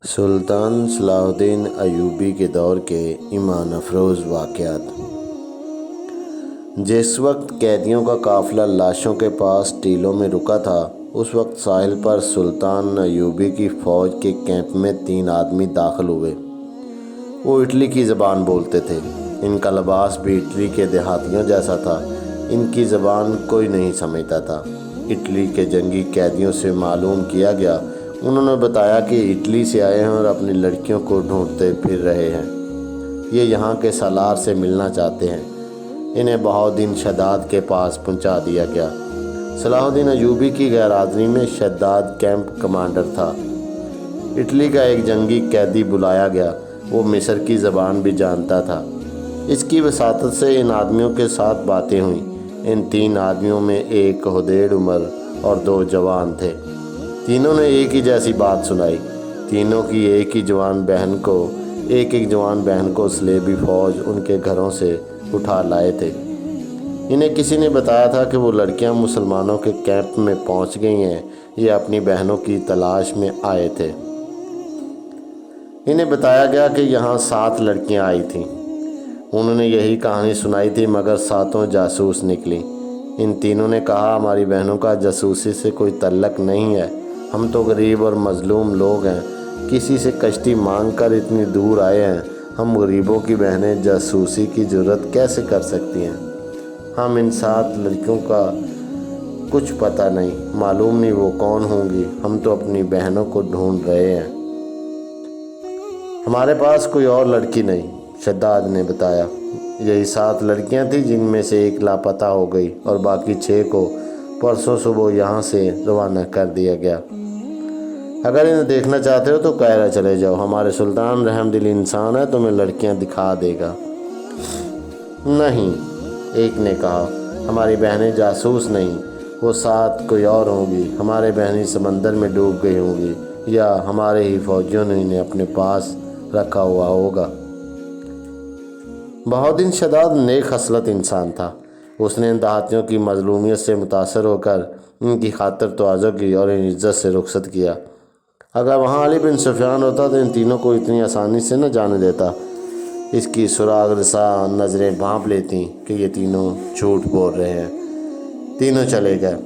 سلطان صلاح الدین ایوبی کے دور کے ایمان افروز واقعات۔ جس وقت قیدیوں کا قافلہ لاشوں کے پاس ٹیلوں میں رکا تھا، اس وقت ساحل پر سلطان ایوبی کی فوج کے کیمپ میں 3 آدمی داخل ہوئے۔ وہ اٹلی کی زبان بولتے تھے۔ ان کا لباس بھی اٹلی کے دیہاتیوں جیسا تھا۔ ان کی زبان کوئی نہیں سمجھتا تھا۔ اٹلی کے جنگی قیدیوں سے معلوم کیا گیا۔ انہوں نے بتایا کہ اٹلی سے آئے ہیں اور اپنی لڑکیوں کو ڈھونڈتے پھر رہے ہیں۔ یہ یہاں کے سالار سے ملنا چاہتے ہیں۔ انہیں بہاؤالدین شداد کے پاس پہنچا دیا گیا۔ صلاح الدین ایوبی کی غیر حاضری میں شداد کیمپ کمانڈر تھا۔ اٹلی کا ایک جنگی قیدی بلایا گیا۔ وہ مصر کی زبان بھی جانتا تھا۔ اس کی وساطت سے ان آدمیوں کے ساتھ باتیں ہوئیں۔ ان 3 آدمیوں میں ایک ہدیڑ عمر اور 2 جوان تھے۔ تینوں نے ایک ہی جیسی بات سنائی۔ تینوں کی ایک جوان بہن کو صلیبی فوج ان کے گھروں سے اٹھا لائے تھے۔ انہیں کسی نے بتایا تھا کہ وہ لڑکیاں مسلمانوں کے کیمپ میں پہنچ گئی ہیں۔ یہ اپنی بہنوں کی تلاش میں آئے تھے۔ انہیں بتایا گیا کہ یہاں 7 لڑکیاں آئی تھیں۔ انہوں نے یہی کہانی سنائی تھی، مگر 7 جاسوس نکلی۔ ان تینوں نے کہا، ہماری بہنوں کا جاسوسی سے کوئی تعلق نہیں ہے۔ ہم تو غریب اور مظلوم لوگ ہیں۔ کسی سے کشتی مانگ کر اتنی دور آئے ہیں۔ ہم غریبوں کی بہنیں جاسوسی کی جرات کیسے کر سکتی ہیں؟ ہم ان 7 لڑکیوں کا کچھ پتہ نہیں، معلوم نہیں وہ کون ہوں گی۔ ہم تو اپنی بہنوں کو ڈھونڈ رہے ہیں۔ ہمارے پاس کوئی اور لڑکی نہیں، شداد نے بتایا۔ یہی 7 لڑکیاں تھیں، جن میں سے ایک لاپتہ ہو گئی اور باقی 6 کو پرسوں صبح یہاں سے روانہ کر دیا گیا۔ اگر انہیں دیکھنا چاہتے ہو تو قاہرہ چلے جاؤ۔ ہمارے سلطان رحم دل انسان ہے، تمہیں لڑکیاں دکھا دے گا۔ نہیں، ایک نے کہا، ہماری بہنیں جاسوس نہیں، وہ 7 کوئی اور ہوں گی۔ ہماری بہنیں سمندر میں ڈوب گئی ہوں گی، یا ہمارے ہی فوجیوں نے انہیں اپنے پاس رکھا ہوا ہوگا۔ بہاؤالدین شداد نیک خصلت انسان تھا۔ اس نے ان دیہاتیوں کی مظلومیت سے متاثر ہو کر ان کی خاطر تواضع کی اور انہیں عزت سے رخصت کیا۔ اگر وہاں علی بن سفیان ہوتا تو ان تینوں کو اتنی آسانی سے نہ جانے دیتا۔ اس کی سراغ رساں نظریں بھانپ لیتی کہ یہ تینوں جھوٹ بول رہے ہیں۔ تینوں چلے گئے۔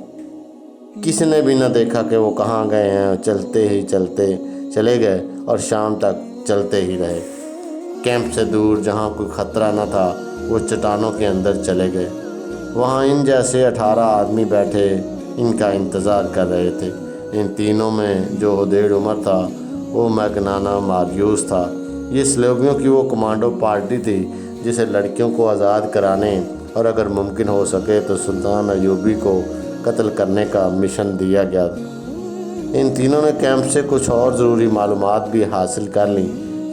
کسی نے بھی نہ دیکھا کہ وہ کہاں گئے ہیں۔ چلتے چلے گئے اور شام تک چلتے ہی رہے۔ کیمپ سے دور جہاں کوئی خطرہ نہ تھا، وہ چٹانوں کے اندر چلے گئے۔ وہاں ان جیسے 18 آدمی بیٹھے ان کا انتظار کر رہے تھے۔ ان تینوں میں جو ہدیڑ عمر تھا، وہ مگنانا ماریوس تھا۔ یہ صلیبیوں کی وہ کمانڈو پارٹی تھی جسے لڑکیوں کو آزاد کرانے اور اگر ممکن ہو سکے تو سلطان ایوبی کو قتل کرنے کا مشن دیا گیا۔ ان تینوں نے کیمپ سے کچھ اور ضروری معلومات بھی حاصل کر لیں۔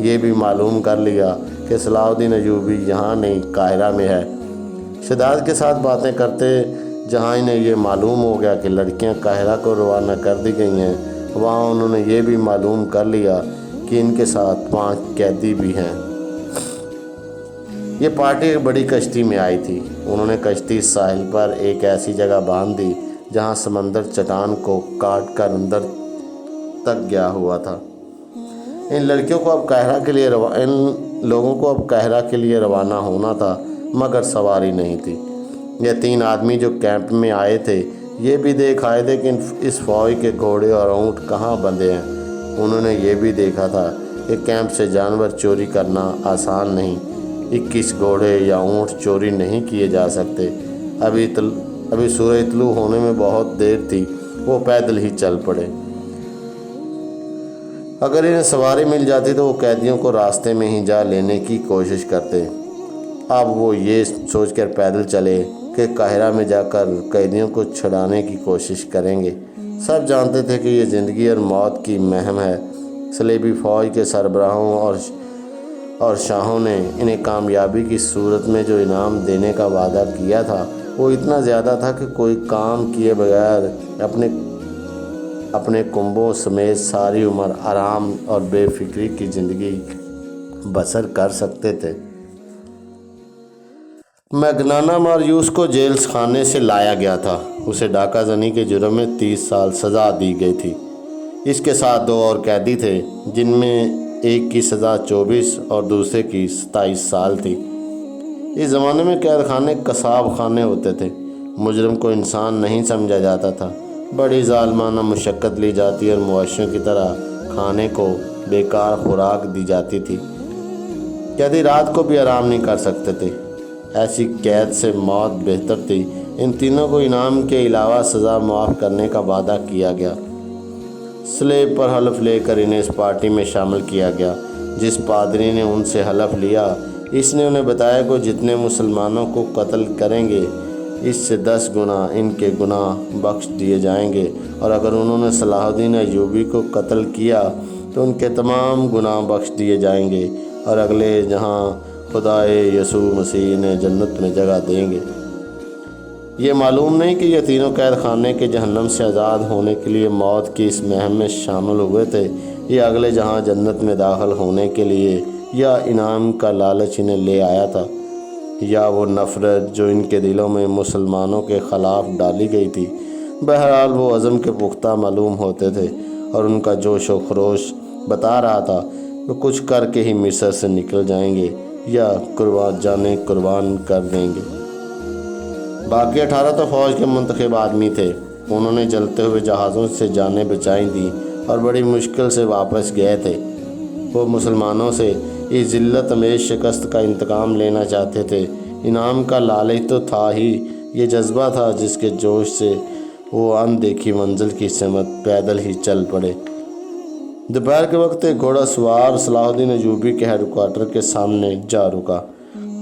یہ بھی معلوم کر لیا کہ صلاح الدین ایوبی یہاں نہیں، قاہرہ میں ہے۔ شداد کے ساتھ باتیں کرتے جہاں انہیں یہ معلوم ہو گیا کہ لڑکیاں قاہرہ کو روانہ کر دی گئی ہیں، وہاں انہوں نے یہ بھی معلوم کر لیا کہ ان کے ساتھ 5 قیدی بھی ہیں۔ یہ پارٹی ایک بڑی کشتی میں آئی تھی۔ انہوں نے کشتی ساحل پر ایک ایسی جگہ باندھ دی جہاں سمندر چٹان کو کاٹ کر اندر تک گیا ہوا تھا۔ ان لوگوں کو اب قاہرہ کے لیے روانہ ہونا تھا، مگر سواری نہیں تھی۔ یہ 3 آدمی جو کیمپ میں آئے تھے، یہ بھی دیکھ آئے تھے کہ اس فوج کے گھوڑے اور اونٹ کہاں بندھے ہیں۔ انہوں نے یہ بھی دیکھا تھا کہ کیمپ سے جانور چوری کرنا آسان نہیں۔ 21 گھوڑے یا اونٹ چوری نہیں کیے جا سکتے۔ ابھی سورج طلوع ہونے میں بہت دیر تھی۔ وہ پیدل ہی چل پڑے۔ اگر انہیں سواری مل جاتی تو وہ قیدیوں کو راستے میں ہی جا لینے کی کوشش کرتے۔ اب وہ یہ سوچ کر پیدل چلے کہ قاہرہ میں جا کر قیدیوں کو چھڑانے کی کوشش کریں گے۔ سب جانتے تھے کہ یہ زندگی اور موت کی مہم ہے۔ صلیبی فوج کے سربراہوں اور شاہوں نے انہیں کامیابی کی صورت میں جو انعام دینے کا وعدہ کیا تھا، وہ اتنا زیادہ تھا کہ کوئی کام کیے بغیر اپنے کنبوں سمیت ساری عمر آرام اور بے فکری کی زندگی بسر کر سکتے تھے۔ مگنانا ماریوس کو جیل خانے سے لایا گیا تھا۔ اسے ڈاکہ زنی کے جرم میں 30 سال سزا دی گئی تھی۔ اس کے ساتھ 2 اور قیدی تھے، جن میں ایک کی سزا 24 اور دوسرے کی 27 سال تھی۔ اس زمانے میں قید خانے قصاب خانے ہوتے تھے۔ مجرم کو انسان نہیں سمجھا جاتا تھا، بڑی ظالمانہ مشقت لی جاتی اور مویشیوں کی طرح کھانے کو بیکار خوراک دی جاتی تھی۔ قیدی رات کو بھی آرام نہیں کر سکتے تھے۔ ایسی قید سے موت بہتر تھی۔ ان تینوں کو انعام کے علاوہ سزا معاف کرنے کا وعدہ کیا گیا۔ سلیب پر حلف لے کر انہیں اس پارٹی میں شامل کیا گیا۔ جس پادری نے ان سے حلف لیا، اس نے انہیں بتایا کہ جتنے مسلمانوں کو قتل کریں گے، اس سے 10 گنا ان کے گناہ بخش دیے جائیں گے، اور اگر انہوں نے صلاح الدین ایوبی کو قتل کیا تو ان کے تمام گناہ بخش دیے جائیں گے اور اگلے جہاں خدائے یسوع مسیح نے جنت میں جگہ دیں گے۔ یہ معلوم نہیں کہ یہ تینوں قید خانے کے جہنم سے آزاد ہونے کے لیے موت کی اس مہم میں شامل ہوئے تھے، یا اگلے جہاں جنت میں داخل ہونے کے لیے، یا انعام کا لالچ انہیں لے آیا تھا، یا وہ نفرت جو ان کے دلوں میں مسلمانوں کے خلاف ڈالی گئی تھی۔ بہرحال وہ عزم کے پختہ معلوم ہوتے تھے، اور ان کا جوش و خروش بتا رہا تھا وہ کچھ کر کے ہی مصر سے نکل جائیں گے یا قربان کر دیں گے۔ باقی 18 تو فوج کے منتخب آدمی تھے۔ انہوں نے جلتے ہوئے جہازوں سے جانیں بچائیں تھیں اور بڑی مشکل سے واپس گئے تھے۔ وہ مسلمانوں سے اس ذلت امیز شکست کا انتقام لینا چاہتے تھے۔ انعام کا لالچ تو تھا ہی، یہ جذبہ تھا جس کے جوش سے وہ اندیکھی منزل کی سمت پیدل ہی چل پڑے۔ دوپہر کے وقت ایک گھوڑا سوار صلاح الدین ایوبی کے ہیڈ کوارٹر کے سامنے جا رکا۔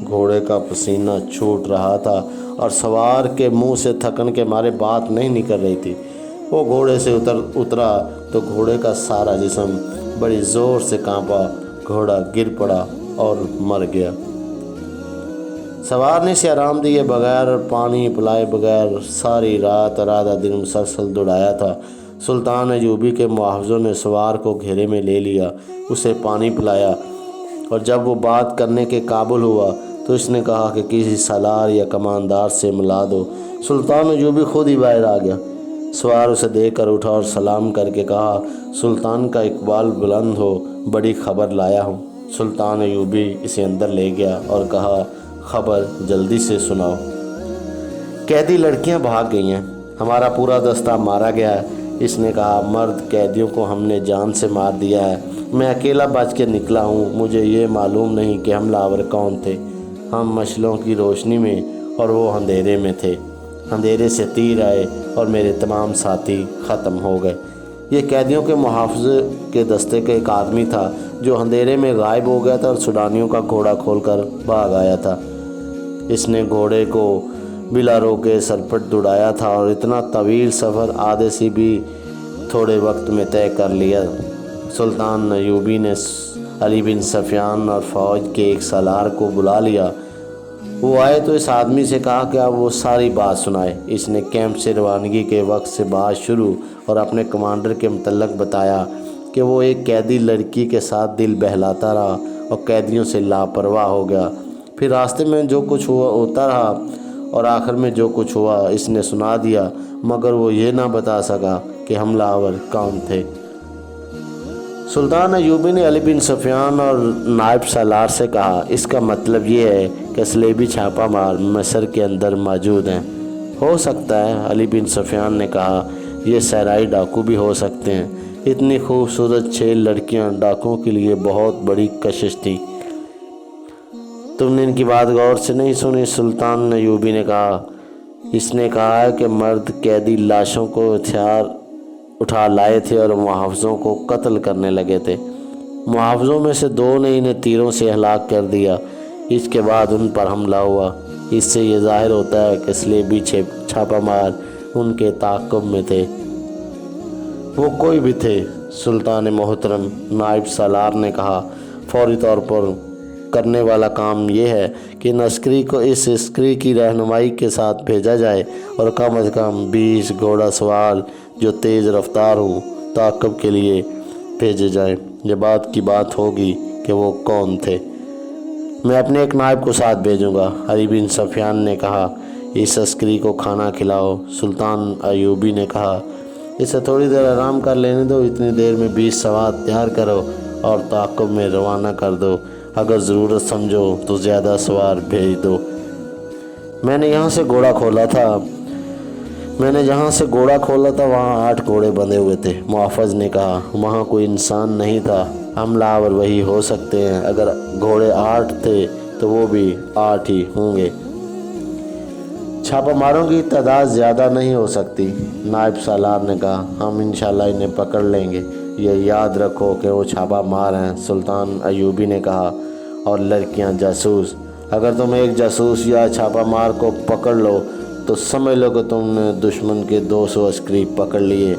گھوڑے کا پسینہ چھوٹ رہا تھا اور سوار کے منہ سے تھکن کے مارے بات نہیں نکل رہی تھی۔ وہ گھوڑے سے اترا تو گھوڑے کا سارا جسم بڑی زور سے کانپا۔ گھوڑا گر پڑا اور مر گیا۔ سوار نے اسے آرام دیے بغیر اور پانی پلائے بغیر ساری رات اور آدھا دن مسلسل دوڑایا تھا۔ سلطان ایوبی کے محافظوں نے سوار کو گھیرے میں لے لیا، اسے پانی پلایا، اور جب وہ بات کرنے کے قابل ہوا تو اس نے کہا کہ کسی سالار یا کماندار سے ملا دو۔ سلطان ایوبی خود ہی باہر آ گیا۔ سوار اسے دیکھ کر اٹھا اور سلام کر کے کہا، سلطان کا اقبال بلند ہو، بڑی خبر لایا ہوں۔ سلطان ایوبی اسے اندر لے گیا اور کہا، خبر جلدی سے سناؤ۔ قیدی لڑکیاں بھاگ گئی ہیں، ہمارا پورا دستہ مارا گیا ہے۔ اس نے کہا، مرد قیدیوں کو ہم نے جان سے مار دیا ہے، میں اکیلا بچ کے نکلا ہوں، مجھے یہ معلوم نہیں کہ حملہ آور کون تھے۔ ہم مشلوں کی روشنی میں اور وہ اندھیرے میں تھے، اندھیرے سے تیر آئے اور میرے تمام ساتھی ختم ہو گئے۔ یہ قیدیوں کے محافظے کے دستے کا ایک آدمی تھا جو اندھیرے میں غائب ہو گیا تھا اور سوڈانیوں کا گھوڑا کھول کر بھاگ آیا تھا۔ اس نے گھوڑے کو بلا روکے سرپٹ دوڑایا تھا اور اتنا طویل سفر آدھے سے بھی تھوڑے وقت میں طے کر لیا۔ سلطان ایوبی نے علی بن سفیان اور فوج کے ایک سالار کو بلا لیا۔ وہ آئے تو اس آدمی سے کہا کہ اب وہ ساری بات سنائے۔ اس نے کیمپ سے روانگی کے وقت سے بات شروع اور اپنے کمانڈر کے متعلق بتایا کہ وہ ایک قیدی لڑکی کے ساتھ دل بہلاتا رہا اور قیدیوں سے لاپرواہ ہو گیا۔ پھر راستے میں جو کچھ ہوتا رہا اور آخر میں جو کچھ ہوا اس نے سنا دیا، مگر وہ یہ نہ بتا سکا کہ حملہ آور کون تھے۔ سلطان ایوبی نے علی بن سفیان اور نائب سالار سے کہا، اس کا مطلب یہ ہے کہ سلیبی چھاپہ مار مصر کے اندر موجود ہیں۔ ہو سکتا ہے، علی بن سفیان نے کہا، یہ صحرائی ڈاکو بھی ہو سکتے ہیں۔ اتنی خوبصورت 6 لڑکیاں ڈاکوؤں کے لیے بہت بڑی کشش تھی۔ تم نے ان کی بات غور سے نہیں سنی؟ سلطان ایوبی نے کہا۔ اس نے کہا ہے کہ مرد قیدی لاشوں کو ہتھیار اٹھا لائے تھے اور محافظوں کو قتل کرنے لگے تھے۔ محافظوں میں سے 2 نے انہیں تیروں سے ہلاک کر دیا۔ اس کے بعد ان پر حملہ ہوا۔ اس سے یہ ظاہر ہوتا ہے کہ سلیبی چھاپہ مار ان کے تعاقب میں تھے۔ وہ کوئی بھی تھے، سلطان محترم، نائب سالار نے کہا، فوری طور پر کرنے والا کام یہ ہے کہ ان عسکری کو اس عسکری کی رہنمائی کے ساتھ بھیجا جائے اور کم از کم 20 گھوڑا سوار جو تیز رفتار ہوں تعاقب کے لیے بھیجے جائیں۔ یہ بات کی بات ہوگی کہ وہ کون تھے۔ میں اپنے ایک نائب کو ساتھ بھیجوں گا، علی بن سفیان نے کہا۔ اس عسکری کو کھانا کھلاؤ، سلطان ایوبی نے کہا۔ اسے تھوڑی دیر آرام کر لینے دو۔ اتنی دیر میں 20 سوار تیار کرو اور تعاقب میں روانہ کر دو۔ اگر ضرورت سمجھو تو زیادہ سوار بھیج دو۔ میں نے جہاں سے گھوڑا کھولا تھا وہاں 8 گھوڑے بندھے ہوئے تھے۔ محافظ نے کہا، وہاں کوئی انسان نہیں تھا، حملہ آور وہی ہو سکتے ہیں۔ اگر گھوڑے 8 تھے تو وہ بھی 8 ہی ہوں گے۔ چھاپہ ماروں کی تعداد زیادہ نہیں ہو سکتی، نائب سالار نے کہا۔ ہم انشاءاللہ انہیں پکڑ لیں گے، یہ یاد رکھو کہ وہ چھاپہ مار ہیں، سلطان ایوبی نے کہا۔ اور لڑکیاں جاسوس، اگر تم ایک جاسوس یا چھاپہ مار کو پکڑ لو تو سمجھ لو کہ تم نے دشمن کے 200 عسکری پکڑ لیے۔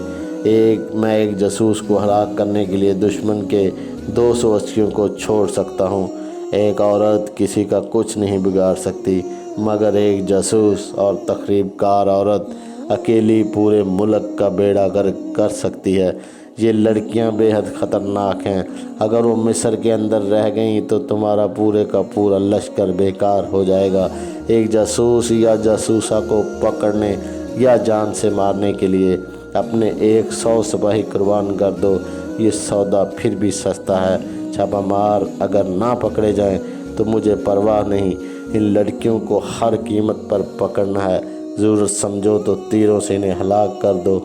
میں ایک جاسوس کو ہلاک کرنے کے لیے دشمن کے 200 عسکریوں کو چھوڑ سکتا ہوں۔ ایک عورت کسی کا کچھ نہیں بگاڑ سکتی، مگر ایک جاسوس اور تخریب کار عورت اکیلی پورے ملک کا بیڑا غرق کر سکتی ہے۔ یہ لڑکیاں بے حد خطرناک ہیں، اگر وہ مصر کے اندر رہ گئیں تو تمہارا پورے کا پورا لشکر بیکار ہو جائے گا۔ ایک جاسوس یا جاسوسہ کو پکڑنے یا جان سے مارنے کے لیے اپنے 100 سپاہی قربان کر دو، یہ سودا پھر بھی سستا ہے۔ چھاپہ مار اگر نہ پکڑے جائیں تو مجھے پرواہ نہیں، ان لڑکیوں کو ہر قیمت پر پکڑنا ہے۔ ضرورت سمجھو تو تیروں سے انہیں ہلاک کر دو،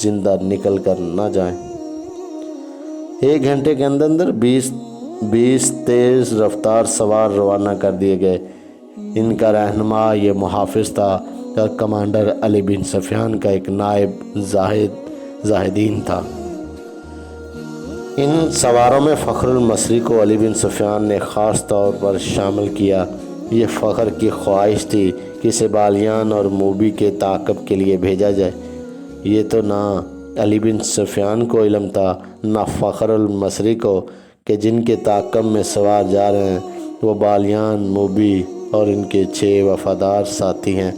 زندہ نکل کر نہ جائیں۔ 1 گھنٹے کے اندر 20 تیز رفتار سوار روانہ کر دیے گئے۔ ان کا رہنما یہ محافظ تھا اور کمانڈر علی بن سفیان کا ایک نائب زاہدین تھا۔ ان سواروں میں فخر المصری کو علی بن سفیان نے خاص طور پر شامل کیا۔ یہ فخر کی خواہش تھی کہ اسے بالیان اور موبی کے تعاقب کے لیے بھیجا جائے۔ یہ تو نہ علی بن سفیان کو علم تھا نہ فخر المصری کو کہ جن کے تعاقب میں سوار جا رہے ہیں وہ بالیان، موبی اور ان کے 6 وفادار ساتھی ہیں۔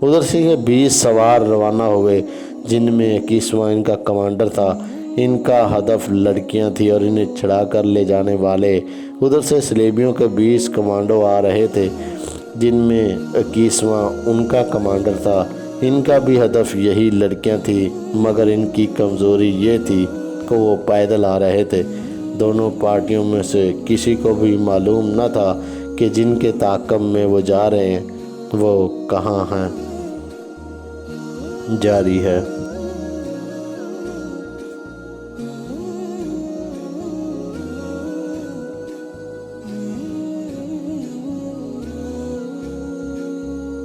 ادھر سے یہ 20 سوار روانہ ہوئے جن میں 21واں ان کا کمانڈر تھا۔ ان کا ہدف لڑکیاں تھیں اور انہیں چھڑا کر لے جانے والے۔ ادھر سے سلیبیوں کے 20 کمانڈو آ رہے تھے جن میں 21واں ان کا کمانڈر تھا۔ ان کا بھی ہدف یہی لڑکیاں تھیں، مگر ان کی کمزوری یہ تھی کہ وہ پیدل آ رہے تھے۔ دونوں پارٹیوں میں سے کسی کو بھی معلوم نہ تھا کہ جن کے تعاقب میں وہ جا رہے ہیں وہ کہاں ہیں۔ جاری ہے۔